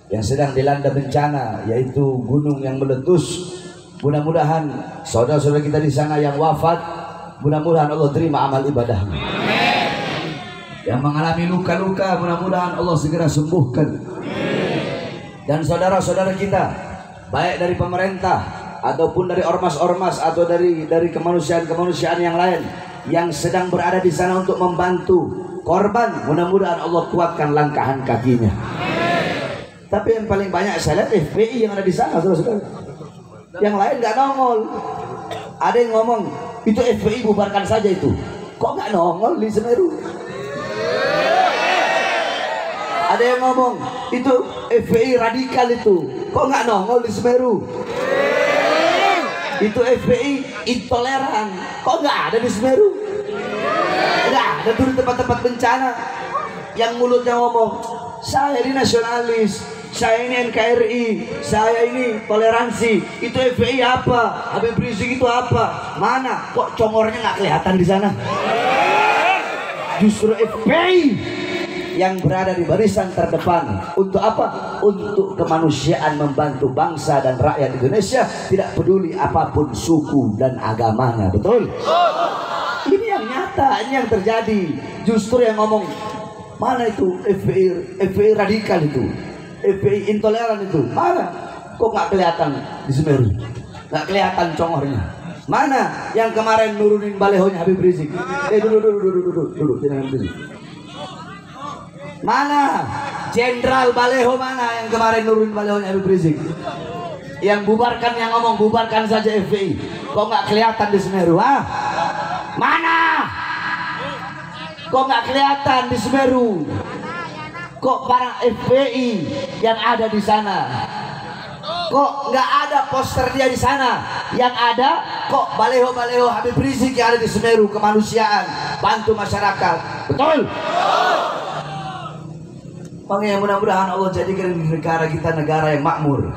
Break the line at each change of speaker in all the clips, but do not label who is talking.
yang sedang dilanda bencana, yaitu gunung yang meletus. Mudah-mudahan saudara-saudara kita di sana yang wafat, mudah-mudahan Allah terima amal ibadahnya. Yang mengalami luka-luka, mudah-mudahan Allah segera sembuhkan. Dan saudara-saudara kita, baik dari pemerintah ataupun dari ormas-ormas atau dari kemanusiaan-kemanusiaan yang lain yang sedang berada di sana untuk membantu korban, mudah-mudahan Allah kuatkan langkahan kakinya. Tapi yang paling banyak saya lihat FPI yang ada di sana, saudara-saudara. Yang lain nggak nongol. Ada yang ngomong itu FPI bubarkan saja itu. Kok nggak nongol di Semeru? Ada yang ngomong itu FPI radikal itu. Kok nggak nongol di Semeru? Itu FPI intoleran. Kok nggak ada di Semeru? Nggak ada tuh di tempat-tempat bencana. Yang mulutnya ngomong, saya ini nasionalis, saya ini NKRI, saya ini toleransi. Itu FPI apa? Habib Rizik itu apa? Mana? Kok congornya nggak kelihatan di sana? Justru FPI yang berada di barisan terdepan. Untuk apa? Untuk kemanusiaan, membantu bangsa dan rakyat Indonesia, tidak peduli apapun suku dan agamanya. Betul? Ini yang nyata, ini yang terjadi. Justru yang ngomong, mana itu FPI radikal itu, FPI intoleran itu, mana? Kok nggak kelihatan di Semeru? Nggak kelihatan congornya. Mana yang kemarin nurunin balehonya Habib Rizik? Duduk, jangan sini. Mana Jenderal Baleho, mana yang kemarin nurunin balehonya Habib Rizik? Yang bubarkan, yang ngomong bubarkan saja FPI. Kok nggak kelihatan di Semeru? Ah, mana? Kok nggak kelihatan di Semeru? Kok para FPI yang ada di sana? Kok nggak ada poster dia di sana? Yang ada kok baleho-baleho Habib Rizik yang ada di Semeru, kemanusiaan, bantu masyarakat. Betul? Makanya mudah-mudahan Allah jadikan negara kita negara yang makmur,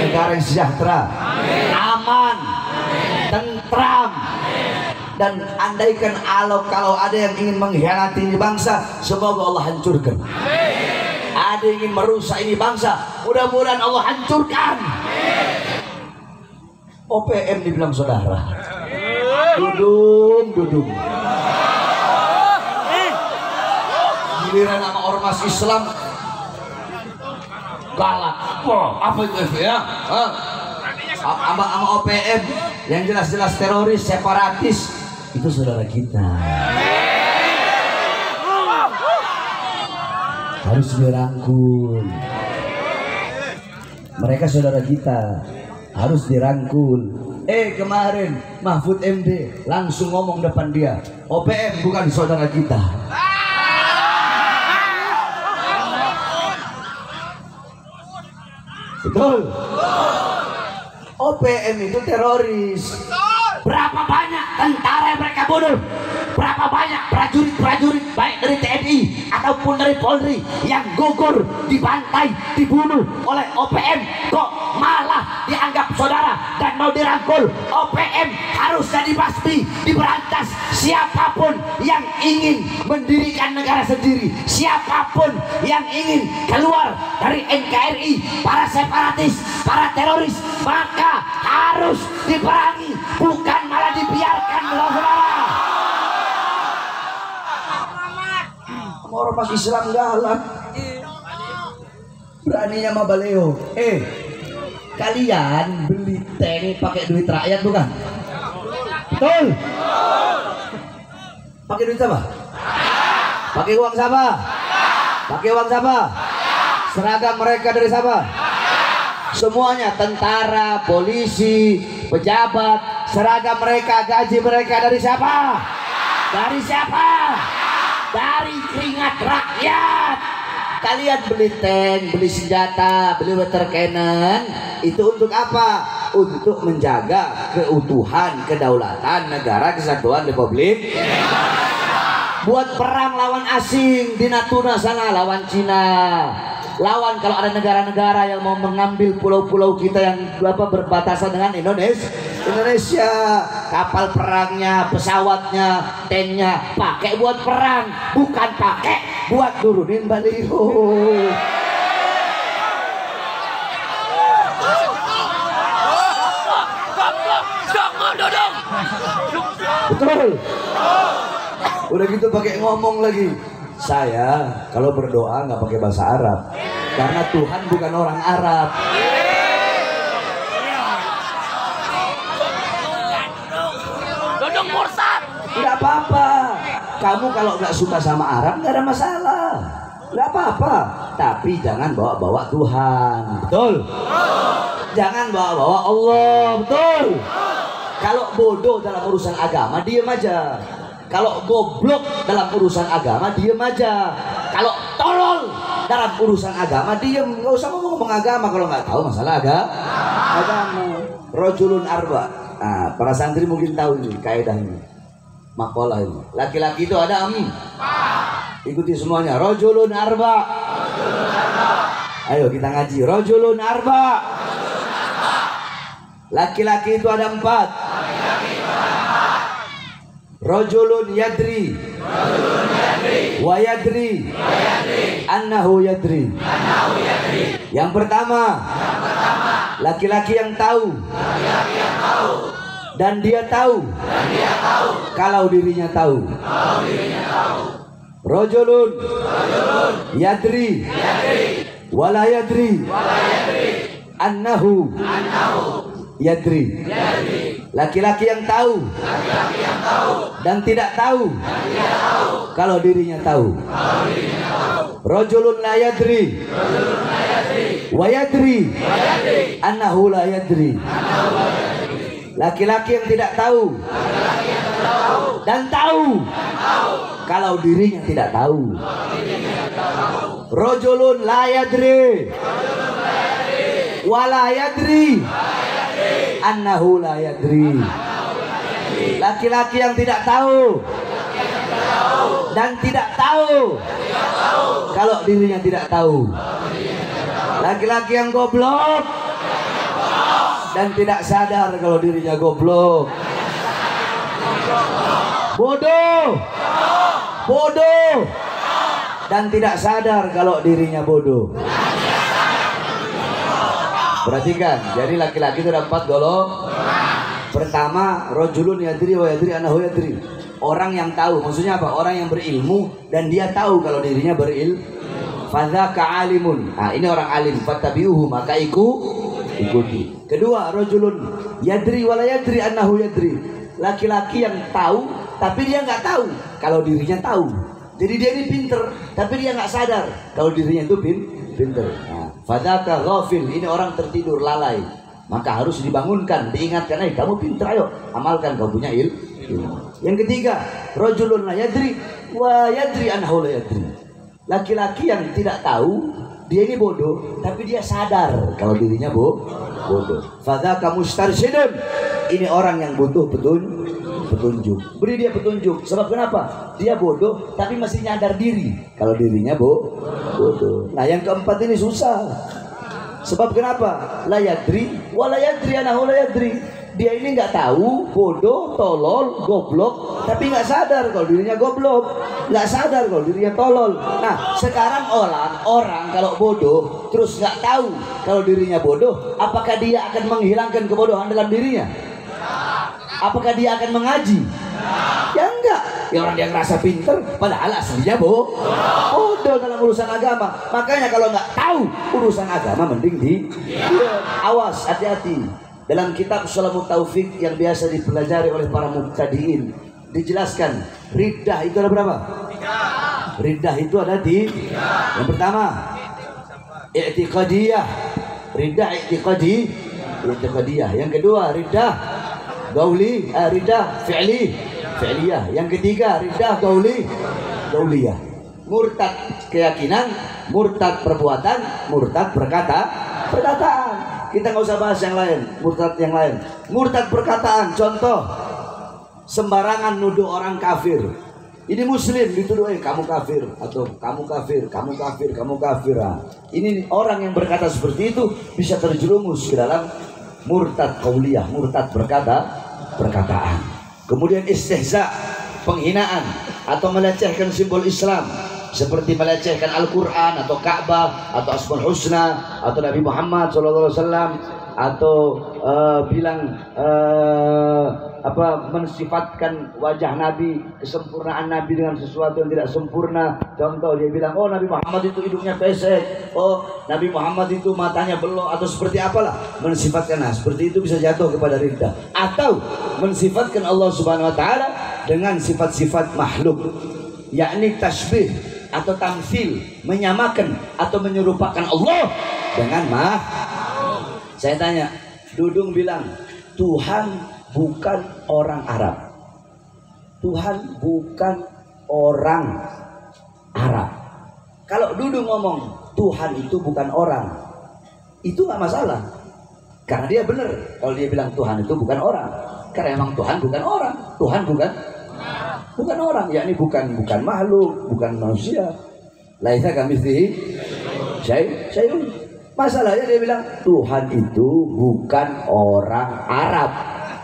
negara yang sejahtera, aman, tentram. Dan andaikan kalau ada yang ingin mengkhianati ini bangsa, semoga Allah hancurkan. Ada yang ingin merusak ini bangsa, mudah-mudahan Allah hancurkan. OPM dibilang saudara, dudung. Giliran nama ormas Islam galak. Apa itu ya? Sama OPM yang jelas-jelas teroris, separatis, itu saudara kita. Harus dirangkul. Mereka saudara kita, harus dirangkul. Kemarin Mahfud MD langsung ngomong depan dia, OPM bukan saudara kita. Betul? OPM itu teroris. Berapa banyak tentara yang mereka bunuh? Berapa banyak prajurit-prajurit baik dari TNI ataupun dari Polri yang gugur, dibantai, dibunuh oleh OPM? Kok malah dianggap saudara dan mau dirangkul? OPM harusnya dibasmi, diberantas. Siapapun yang ingin mendirikan negara sendiri, siapapun yang ingin keluar dari NKRI, para separatis, para teroris, maka harus diperangi, bukan malah dibiarkan, saudara. Ormas Islam galak, beraninya sama Baleho. Kalian beli tank pakai duit rakyat bukan? Betul? Pakai duit siapa? Pakai uang siapa? Pakai uang siapa? Seragam mereka dari siapa? Semuanya tentara, polisi, pejabat, seragam mereka, gaji mereka dari siapa? Dari siapa? Dari keringat rakyat. Kalian beli tank, beli senjata, beli water cannon, itu untuk apa? Untuk menjaga keutuhan, kedaulatan negara kesatuan Republik. Buat perang lawan asing di Natuna sana, lawan Cina. Lawan kalau ada negara-negara yang mau mengambil pulau-pulau kita yang berbatasan dengan Indonesia, kapal perangnya, pesawatnya, tanknya pakai buat perang, bukan pakai buat turunin baliho. Betul. Udah gitu pakai ngomong lagi. Saya kalau berdoa nggak pakai bahasa Arab karena Tuhan bukan orang Arab.
Dodong murtad.
Nggak apa-apa. Kamu kalau nggak suka sama Arab nggak ada masalah. Nggak apa-apa. Tapi jangan bawa-bawa Tuhan. Betul. Jangan bawa-bawa Allah. Betul. Kalau bodoh dalam urusan agama diem aja. Kalau goblok dalam urusan agama diem aja. Kalau tolol dalam urusan agama diem. Nggak usah ngomong agama kalau nggak tahu masalah agama. Rojulun arba. Nah, para santri mungkin tahu ini kaidah ini, makalah ini. Laki-laki itu ada ikuti semuanya. Rojulun arba. Ayo kita ngaji. Rojulun arba. Laki-laki itu ada 4. Rojulun yadri wa yadri annahu yadri. Yang pertama, laki-laki yang tahu dan dia tahu kalau dirinya tahu. Rojulun yadri wala yadri annahu yadri. Laki-laki yang tahu dan tidak tahu kalau dirinya tahu. Rajulun la yadri wa yadri annahu la yadri. Laki-laki yang tidak tahu dan tahu kalau dirinya tidak tahu. Rajulun la yadri wa la yadri annahu la yadri. Laki-laki yang tidak tahu dan tidak tahu kalau dirinya tidak tahu. Laki-laki yang goblok dan tidak sadar kalau dirinya goblok. Bodoh dan tidak sadar kalau dirinya bodoh. Perhatikan, jadi laki-laki itu ada 4 golongan. Pertama, rojulun yadri wa yadri annahu yadri. Orang yang tahu, maksudnya apa? Orang yang berilmu dan dia tahu kalau dirinya berilmu. Fadzaka alimun. Nah, ini orang alim. Fattabi'uhu, maka ikuti. Kedua, rojulun yadri wa la yadri annahu yadri. Laki-laki yang tahu tapi dia nggak tahu kalau dirinya tahu. Jadi dia ini pinter tapi dia nggak sadar kalau dirinya itu pinter. Nah, fadzaka ghafil, ini orang tertidur lalai. Maka harus dibangunkan, diingatkan, kamu pinter, ayo amalkan, kau punya ilmu. Yang ketiga, rajulun la yadri wa yadri annahu la yadri. Laki-laki yang tidak tahu, dia ini bodoh, tapi dia sadar kalau dirinya bodoh. Fadzaka mustarsyidun, ini orang yang butuh petunjuk. Beri dia petunjuk. Sebab kenapa? Dia bodoh tapi masih nyadar diri kalau dirinya bodoh. Nah, yang keempat ini susah. Sebab kenapa? La yadri wa la yadri annahu la yadri. Dia ini nggak tahu, bodoh, tolol, goblok, tapi nggak sadar kalau dirinya goblok, nggak sadar kalau dirinya tolol. Nah, sekarang orang kalau bodoh terus nggak tahu kalau dirinya bodoh, apakah dia akan menghilangkan kebodohan dalam dirinya? Apakah dia akan mengaji? Ya enggak. Ya orang dia ngerasa pinter, padahal aslinya bodoh dalam urusan agama. Makanya kalau nggak tahu urusan agama, mending awas, hati-hati. Dalam kitab Shulamut Taufik yang biasa dipelajari oleh para mubtadiin, dijelaskan riddah itu ada berapa? 3. Riddah itu ada di 3. Yang pertama, i'tiqadiyah. Riddah i'tiqadiyah. Yang kedua, riddah gauli, riddah fi'liyah. Yang ketiga, riddah gauliyah. Murtad keyakinan, murtad perbuatan, murtad perkataan. Kita nggak usah bahas yang lain, murtad yang lain. Murtad perkataan, contoh, sembarangan nuduh orang kafir. Ini muslim dituduh, kamu kafir, atau kamu kafir. Nah, ini orang yang berkata seperti itu bisa terjerumus ke dalam murtad qauliyah, murtad perkataan. Kemudian istihza, penghinaan atau melecehkan simbol Islam, seperti melecehkan Al-Quran atau Ka'bah atau Asmaul Husna atau Nabi Muhammad SAW. atau bilang mensifatkan wajah Nabi, kesempurnaan Nabi dengan sesuatu yang tidak sempurna. Contoh dia bilang, oh Nabi Muhammad itu hidungnya pesek, oh Nabi Muhammad itu matanya belok, atau seperti apalah, mensifatkan. Nah, seperti itu bisa jatuh kepada ridha. Atau mensifatkan Allah Subhanahu wa taala dengan sifat-sifat makhluk, yakni tasbih atau tamsil, menyamakan atau menyerupakan Allah dengan Saya tanya, Dudung bilang Tuhan bukan orang Arab. Tuhan bukan orang Arab. Kalau Dudung ngomong Tuhan itu bukan orang, itu nggak masalah, karena dia benar kalau dia bilang Tuhan itu bukan orang, karena emang Tuhan bukan orang. Tuhan bukan orang, yakni bukan makhluk, bukan manusia. Laisa kamitslihi syai'un. Masalahnya dia bilang Tuhan itu bukan orang Arab.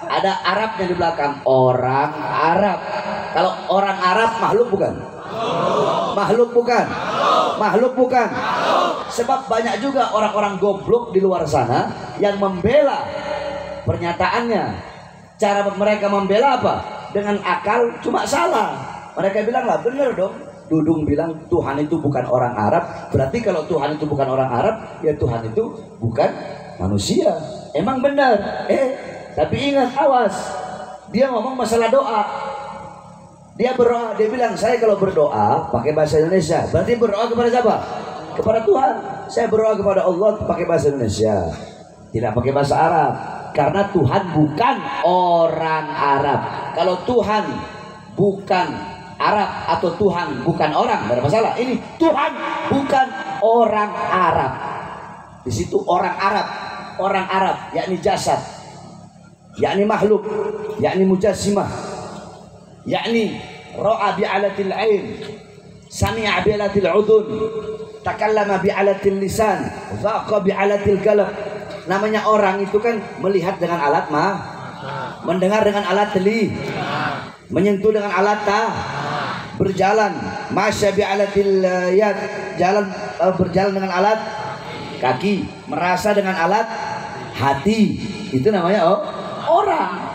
Ada Arabnya di belakang, orang Arab. Kalau orang Arab makhluk bukan? Makhluk bukan. Sebab banyak juga orang-orang goblok di luar sana yang membela pernyataannya. Cara mereka membela apa? Dengan akal, cuma salah. Mereka bilang lah bener dong, Dudung bilang Tuhan itu bukan orang Arab, berarti kalau Tuhan itu bukan orang Arab, ya Tuhan itu bukan manusia. Emang benar, tapi ingat, awas, dia ngomong masalah doa. Dia berdoa, dia bilang saya kalau berdoa pakai bahasa Indonesia, berarti berdoa kepada siapa? Kepada Tuhan. Saya berdoa kepada Allah pakai bahasa Indonesia, tidak pakai bahasa Arab. Karena Tuhan bukan orang Arab. Kalau Tuhan bukan Arab atau Tuhan bukan orang, tidak ada masalah. Ini Tuhan bukan orang Arab. Di situ orang Arab, yakni jasad, yakni makhluk, yakni mujassimah, yakni ra'a bi'alatil ain, sami'a bi'alatil udun, takallama bi'alatil lisan, zaqa bi'alatil qalb. Namanya orang itu kan melihat dengan alat mendengar dengan alat teli, menyentuh dengan alat berjalan, masya bi'alatil yad, berjalan dengan alat kaki, merasa dengan alat hati. Itu namanya orang.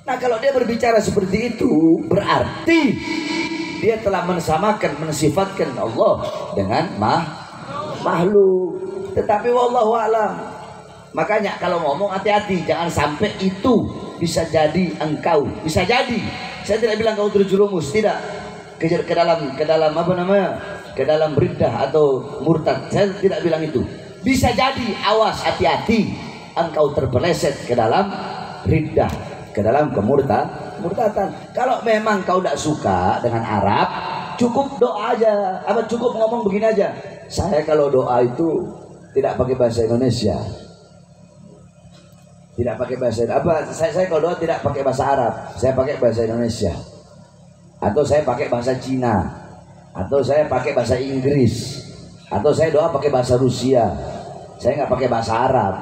Nah, kalau dia berbicara seperti itu, berarti dia telah mensifatkan Allah dengan makhluk. Tetapi wallahu a'lam. Makanya kalau ngomong hati-hati, jangan sampai itu bisa jadi engkau. Bisa jadi. Saya tidak bilang kau terjerumus, tidak ke dalam apa namanya? Ke dalam riddah atau murtad. Saya tidak bilang itu. Bisa jadi, awas, hati-hati, engkau terpeleset ke dalam riddah, ke dalam kemurtadan. Kalau memang kau tidak suka dengan Arab, cukup doa aja. Apa cukup ngomong begini aja? Saya kalau doa itu tidak pakai bahasa Indonesia, tidak pakai bahasa apa? Saya kalau doa tidak pakai bahasa Arab, saya pakai bahasa Indonesia, atau saya pakai bahasa Cina, atau saya pakai bahasa Inggris, atau saya doa pakai bahasa Rusia. Saya nggak pakai bahasa Arab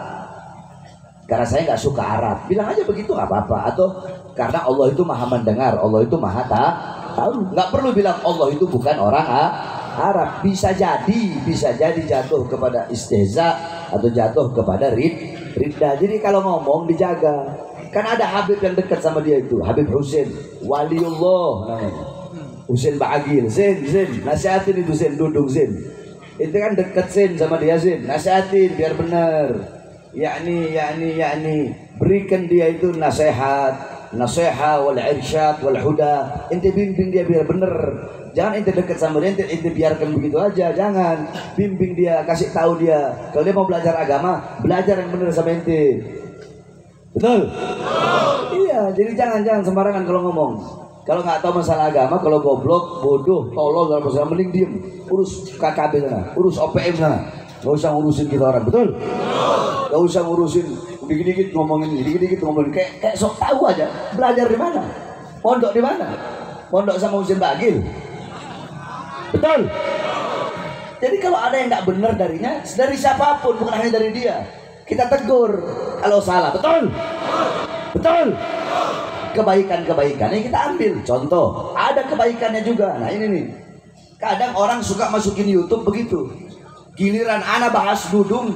karena saya nggak suka Arab. Bilang aja begitu, nggak apa-apa. Atau karena Allah itu maha mendengar, Allah itu maha tahu. Nggak perlu bilang Allah itu bukan orang Arab. Bisa jadi jatuh kepada istihza atau jatuh kepada riddah. Jadi kalau ngomong dijaga. Kan ada Habib yang dekat sama dia itu, Habib Husain, waliullah namanya. Husain Ba'agil, Zain, nasihatin itu Zain, Dudung Zain. Itu kan dekat Zain sama dia Zain, nasihatin biar benar. Yakni berikan dia itu nasihat wal irsyad wal huda. Ente bimbing dia biar benar. Jangan ente dekat sama dia, ente biarkan begitu aja. Jangan, bimbing dia, kasih tahu dia. Kalau dia mau belajar agama, belajar yang benar sama ente. Betul? Iya, jadi jangan sembarangan kalau ngomong. Kalau nggak tahu masalah agama, kalau goblok, bodoh, tolol dalam masalah, mending diem. Urus KKB sana, urus OPM sana. Gak usah ngurusin kita orang, betul? Gak usah ngurusin dikit-dikit ngomongin, kayak sok tahu aja. Belajar di mana? Pondok di mana? Pondok sama Husain Ba'agil. Betul? Jadi kalau ada yang nggak benar darinya, dari siapapun, bukan hanya dari dia, kita tegur kalau salah. Betul? Kebaikan-kebaikannya kita ambil. Contoh, ada kebaikannya juga. Nah ini nih, kadang orang suka masukin YouTube begitu. Giliran ana bahas Dudung,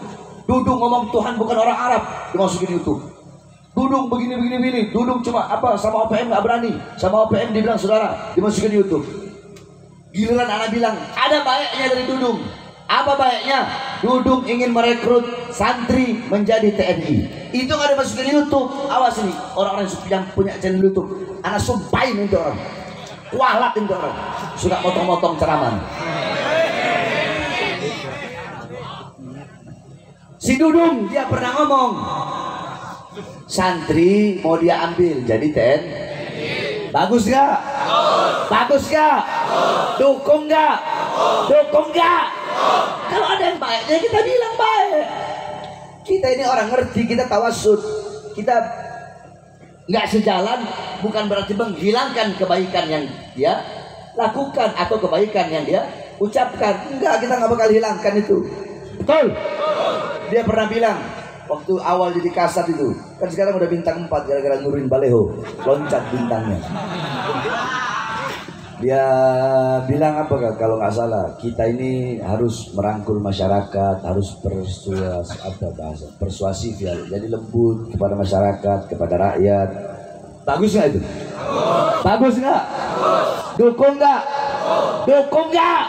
Dudung ngomong Tuhan bukan orang Arab, dimasukin YouTube. Dudung begini. Dudung cuma apa sama OPM nggak berani, sama OPM dibilang saudara, dimasukin YouTube. Giliran anak bilang ada baiknya dari Dudung. Apa baiknya? Dudung ingin merekrut santri menjadi TNI. Itu nggak dimasukin YouTube. Awas nih orang-orang yang punya channel YouTube. Anak sumpahin itu orang, kualat itu orang, suka motong-motong ceramah. Si Dudung dia pernah ngomong, santri mau dia ambil jadi TNI. Bagus gak? Bagus gak? Dukung gak? Dukung gak? Kalau ada yang baiknya kita bilang baik. Kita ini orang ngerti, kita tawasud, kita nggak sejalan bukan berarti menghilangkan kebaikan yang dia lakukan atau kebaikan yang dia ucapkan. Enggak, kita nggak bakal hilangkan itu. Betul? Dia pernah bilang waktu awal jadi kasat itu, kan sekarang udah bintang 4 gara-gara nurin baleho, loncat bintangnya. Dia bilang apa kak, kalau nggak salah kita ini harus merangkul masyarakat, harus persuasif ya, jadi lembut kepada masyarakat, kepada rakyat. Bagus nggak itu? Bagus nggak? Dukung nggak? Dukung nggak?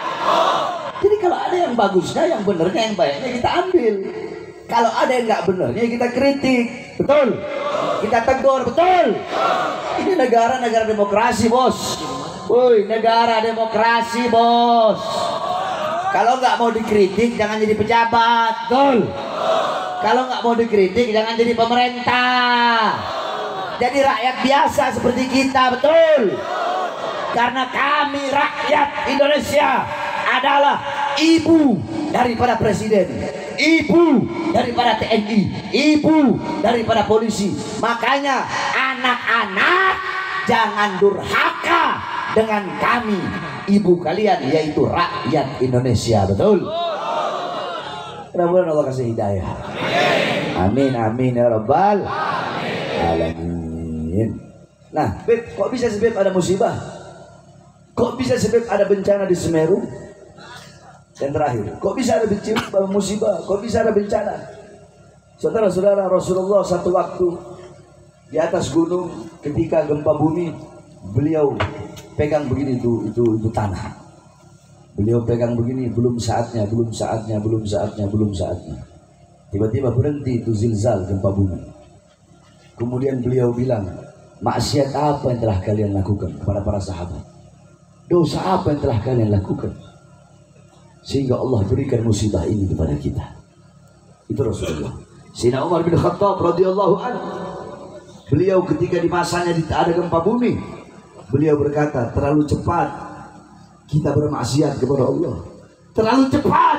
Jadi kalau ada yang bagusnya, yang benernya, yang baiknya kita ambil. Kalau ada yang nggak benernya kita kritik, betul? Kita tegur, betul? Ini negara demokrasi bos. Woi, negara demokrasi bos. Kalau nggak mau dikritik jangan jadi pejabat, betul? Kalau nggak mau dikritik jangan jadi pemerintah. Jadi rakyat biasa seperti kita, betul? Karena kami rakyat Indonesia adalah ibu daripada presiden, ibu daripada TNI, ibu daripada polisi. Makanya anak-anak jangan durhaka dengan kami, ibu kalian, yaitu rakyat Indonesia, betul? Mudah-mudahan Allah kasih hidayah. Amin amin ya rabbal alamin. Nah, Beb, kok bisa sebab ada musibah? Kok bisa sebab ada bencana di Semeru? Yang terakhir, kok bisa ada musibah? Kok bisa ada bencana? Saudara-saudara, Rasulullah satu waktu di atas gunung ketika gempa bumi, beliau pegang begini itu tanah. Beliau pegang begini, belum saatnya. Tiba-tiba berhenti itu zilzal, gempa bumi. Kemudian beliau bilang, maksiat apa yang telah kalian lakukan kepada para sahabat? Dosa apa yang telah kalian lakukan sehingga Allah berikan musibah ini kepada kita? Itu Rasulullah. Sayyidina Umar bin Khattab radhiyallahu anhu, beliau ketika di masanya ada gempa bumi, beliau berkata, terlalu cepat kita bermaksiat kepada Allah, terlalu cepat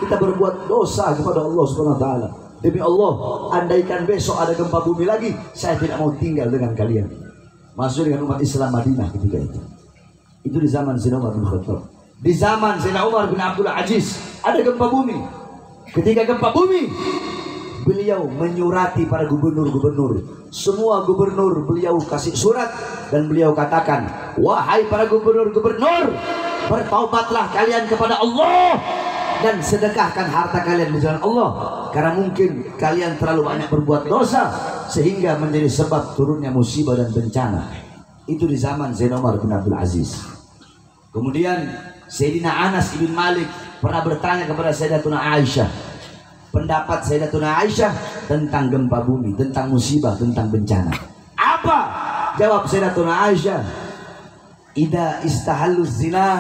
kita berbuat dosa kepada Allah Subhanahu wa taala. Demi Allah, andaikan besok ada gempa bumi lagi, saya tidak mau tinggal dengan kalian. Maksudnya dengan umat Islam Madinah ketika itu. Itu di zaman Sayyidina Umar bin Khattab. Di zaman Sayyidina Umar bin Abdul Aziz ada gempa bumi. Ketika gempa bumi, beliau menyurati para gubernur-gubernur. Semua gubernur beliau kasih surat dan beliau katakan, wahai para gubernur-gubernur, bertaubatlah kalian kepada Allah dan sedekahkan harta kalian di jalan Allah, karena mungkin kalian terlalu banyak berbuat dosa sehingga menjadi sebab turunnya musibah dan bencana. Itu di zaman Sayyidina Umar bin Abdul Aziz. Kemudian Sayyidina Anas bin Malik pernah bertanya kepada Sayyidatuna Aisyah, pendapat Sayyidatuna Aisyah tentang gempa bumi, tentang musibah, tentang bencana. Apa jawab Sayyidatuna Aisyah? Idza istahallu zina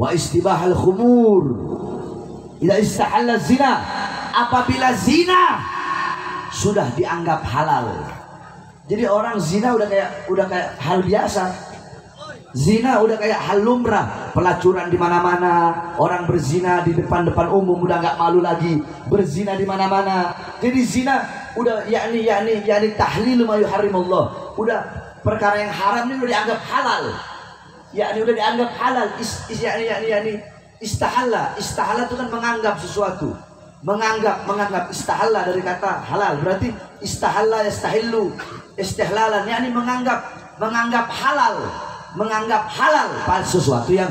wa istibahal khumur. Idza istahalla zina, apabila zina sudah dianggap halal. Jadi orang zina udah kayak hal biasa. Zina udah kayak hal lumrah, pelacuran di mana-mana, orang berzina di depan umum udah nggak malu lagi, berzina di mana-mana. Jadi zina udah yakni tahlil ma yuharrimullah. Udah perkara yang haram ini udah dianggap halal. Yakni udah dianggap halal. yakni istahalla. Istahalla itu kan menganggap sesuatu. Menganggap istahalla dari kata halal. Berarti istahalla yastahillu istihlalan, yakni menganggap halal. Menganggap halal pada sesuatu yang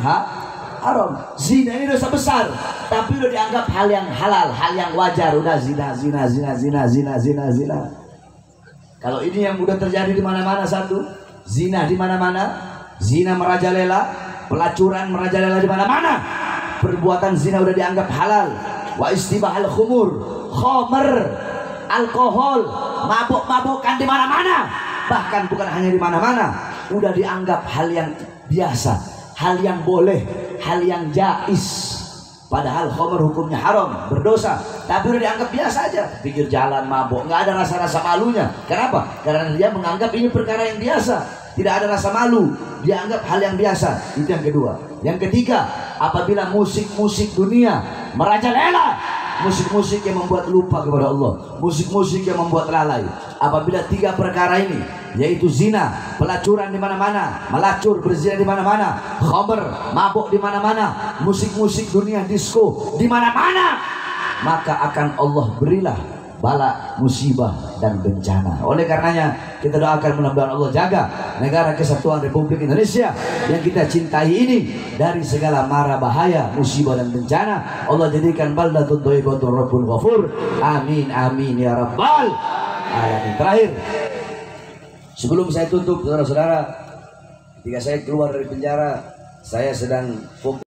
haram. Zina ini dosa besar, tapi udah dianggap hal yang halal, hal yang wajar. Udah zina. Kalau ini yang udah terjadi di mana-mana, satu, zina di mana-mana, zina merajalela, pelacuran merajalela di mana-mana. Perbuatan zina udah dianggap halal. Wa istibahal khumur, khomer, alkohol, mabuk-mabukan di mana-mana. Bahkan bukan hanya di mana-mana, udah dianggap hal yang biasa, hal yang boleh, hal yang jais. Padahal khomer hukumnya haram, berdosa, tapi udah dianggap biasa aja. Pikir jalan mabuk, nggak ada rasa-rasa malunya. Kenapa? Karena dia menganggap ini perkara yang biasa, tidak ada rasa malu, dia anggap hal yang biasa. Itu yang kedua. Yang ketiga, apabila musik-musik dunia merajalela, musik-musik yang membuat lupa kepada Allah, musik-musik yang membuat lalai. Apabila tiga perkara ini, yaitu zina, pelacuran di mana-mana, melacur berzina di mana-mana, khamr, mabuk di mana-mana, musik-musik dunia, disco di mana-mana, maka akan Allah berilah bala, musibah dan bencana. Oleh karenanya kita doakan mudah-mudahan Allah jaga negara kesatuan Republik Indonesia yang kita cintai ini dari segala mara bahaya, musibah dan bencana. Allah jadikan baldatun thayyibatun rabbun ghafur. Amin amin ya rabbal alamin. Terakhir, sebelum saya tutup, saudara-saudara, ketika saya keluar dari penjara, saya sedang fokus